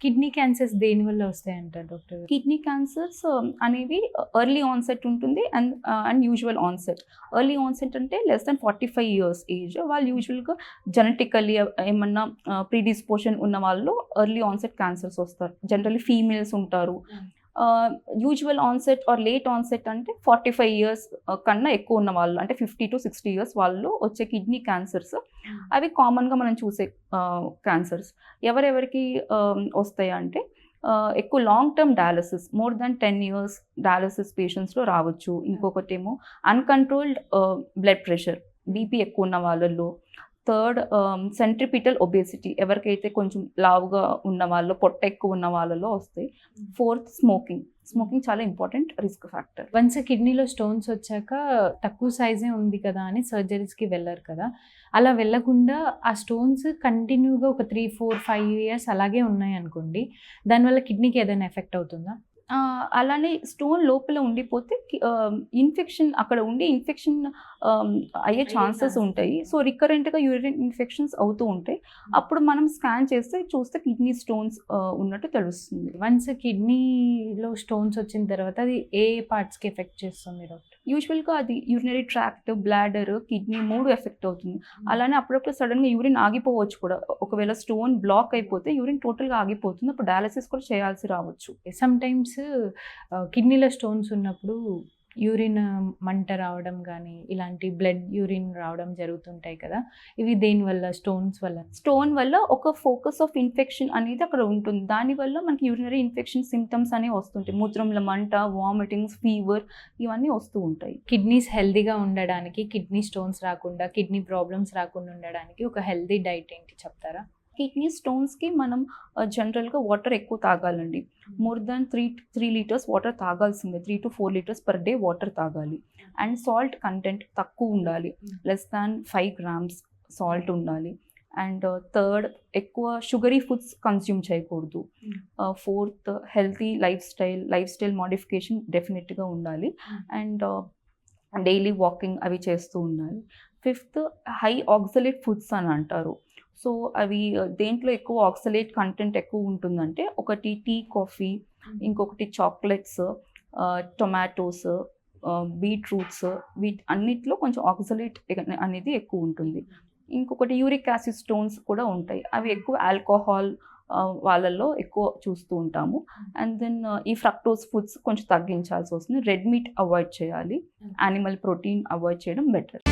Kidney cancers దేని వల్ల వస్తాయంటారు డాక్టర్? కిడ్నీ క్యాన్సర్స్ అనేవి ఎర్లీ ఆన్సెట్ ఉంటుంది and usual onset. Early onset అంటే లెస్ దెన్ 45 ఇయర్స్ ఏజ్. వాళ్ళు యూజువల్గా జెనెటికల్లీ ఏమన్నా ప్రీడిస్పోషన్ ఉన్న వాళ్ళు ఎర్లీ ఆన్సెట్ క్యాన్సర్స్ వస్తారు. జనరల్లీ ఫీమేల్స్ ఉంటారు. Usual onset or late onset అంటే 45 ఇయర్స్ కన్నా ఎక్కువ ఉన్న వాళ్ళు, అంటే 50 to 60 ఇయర్స్ వాళ్ళు వచ్చే కిడ్నీ క్యాన్సర్స్ అవి కామన్గా మనం చూసే క్యాన్సర్స్. ఎవరెవరికి వస్తాయి అంటే ఎక్కువ long term dialysis, more than 10 years dialysis పేషెంట్స్లో రావచ్చు. ఇంకొకటేమో అన్కంట్రోల్డ్ బ్లడ్ ప్రెషర్, బీపీ ఎక్కువ ఉన్న వాళ్ళల్లో. థర్డ్ సెంట్రిపిటల్ ఒబేసిటీ, ఎవరికైతే కొంచెం లావుగా ఉన్న వాళ్ళు, పొట్ట ఎక్కువ ఉన్న వాళ్ళలో వస్తాయి. ఫోర్త్ స్మోకింగ్ చాలా ఇంపార్టెంట్ రిస్క్ ఫ్యాక్టర్. వన్స్ కిడ్నీలో స్టోన్స్ వచ్చాక తక్కువ సైజే ఉంది కదా అని సర్జరీస్కి వెళ్ళారు కదా, అలా వెళ్ళకుండా ఆ స్టోన్స్ కంటిన్యూగా ఒక 3, 4, 5 ఇయర్స్ అలాగే ఉన్నాయి అనుకోండి, దానివల్ల కిడ్నీకి ఏదైనా ఎఫెక్ట్ అవుతుందా? అలానే స్టోన్ లోపల ఉండిపోతే ఇన్ఫెక్షన్ అక్కడ ఉండి ఇన్ఫెక్షన్ అయ్యే ఛాన్సెస్ ఉంటాయి. సో రికరెంట్గా యూరిన్ ఇన్ఫెక్షన్స్ అవుతూ ఉంటాయి. అప్పుడు మనం స్కాన్ చూస్తే కిడ్నీ స్టోన్స్ ఉన్నట్టు తెలుస్తుంది. వన్స్ కిడ్నీలో స్టోన్స్ వచ్చిన తర్వాత అది ఏ పార్ట్స్కి ఎఫెక్ట్ చేస్తుంది డాక్టర్? యూజువల్గా అది urinary tract, bladder, kidney 3 effect అవుతుంది. అలానే అప్పుడప్పుడు సడన్గా యూరిన్ ఆగిపోవచ్చు కూడా. ఒకవేళ స్టోన్ బ్లాక్ అయిపోతే యూరిన్ టోటల్గా ఆగిపోతుంది. అప్పుడు డయాలసిస్ కూడా చేయాల్సి రావచ్చు. సమ్ టైమ్స్ కిడ్నీలో స్టోన్స్ ఉన్నప్పుడు యూరిన్ మంట రావడం కానీ ఇలాంటి బ్లడ్ యూరిన్ రావడం జరుగుతుంటాయి కదా, ఇవి దేనివల్ల? స్టోన్ వల్ల ఒక ఫోకస్ ఆఫ్ ఇన్ఫెక్షన్ అనేది అక్కడ ఉంటుంది. దానివల్ల మనకి యూరినరీ ఇన్ఫెక్షన్ సిమ్టమ్స్ అనేవి వస్తుంటాయి. మూత్రంలో మంట, వామిటింగ్స్, ఫీవర్ ఇవన్నీ వస్తూ ఉంటాయి. కిడ్నీస్ హెల్దీగా ఉండడానికి, కిడ్నీ స్టోన్స్ రాకుండా, కిడ్నీ ప్రాబ్లమ్స్ రాకుండా ఉండడానికి ఒక హెల్దీ డైట్ ఏంటి చెప్తారా? కిడ్నీ స్టోన్స్కి మనం జనరల్గా వాటర్ ఎక్కువ తాగాలండి. మోర్ దాన్ 3 లీటర్స్ వాటర్ తాగాల్సిందే. 3 to 4 litres per day water తాగాలి. అండ్ సాల్ట్ కంటెంట్ తక్కువ ఉండాలి. లెస్ దాన్ 5 grams సాల్ట్ ఉండాలి. అండ్ థర్డ్, ఎక్కువ షుగరీ ఫుడ్స్ కన్స్యూమ్ చేయకూడదు. Fourth, healthy life style modification డెఫినెట్గా ఉండాలి. అండ్ డైలీ వాకింగ్ అవి చేస్తూ ఉండాలి. ఫిఫ్త్, హై ఆక్సలేట్ ఫుడ్స్ అని అంటారు. సో అవి దేంట్లో ఎక్కువ ఆక్సలేట్ కంటెంట్ ఎక్కువ ఉంటుందంటే ఒకటి టీ, కాఫీ, ఇంకొకటి చాక్లెట్స్, టొమాటోస్, బీట్రూట్స్, అన్నిట్లో కొంచెం ఆక్సలేట్ అనేది ఎక్కువ ఉంటుంది. ఇంకొకటి యూరిక్ యాసిడ్ స్టోన్స్ కూడా ఉంటాయి. అవి ఎక్కువ ఆల్కహాల్ వాళ్ళల్లో ఎక్కువ చూస్తూ ఉంటాము. అండ్ దెన్ ఈ ఫ్రక్టోస్ ఫుడ్స్ కొంచెం తగ్గించాల్సి వస్తుంది. రెడ్ మీట్ అవాయిడ్ చేయాలి. యానిమల్ ప్రోటీన్ అవాయిడ్ చేయడం బెటర్.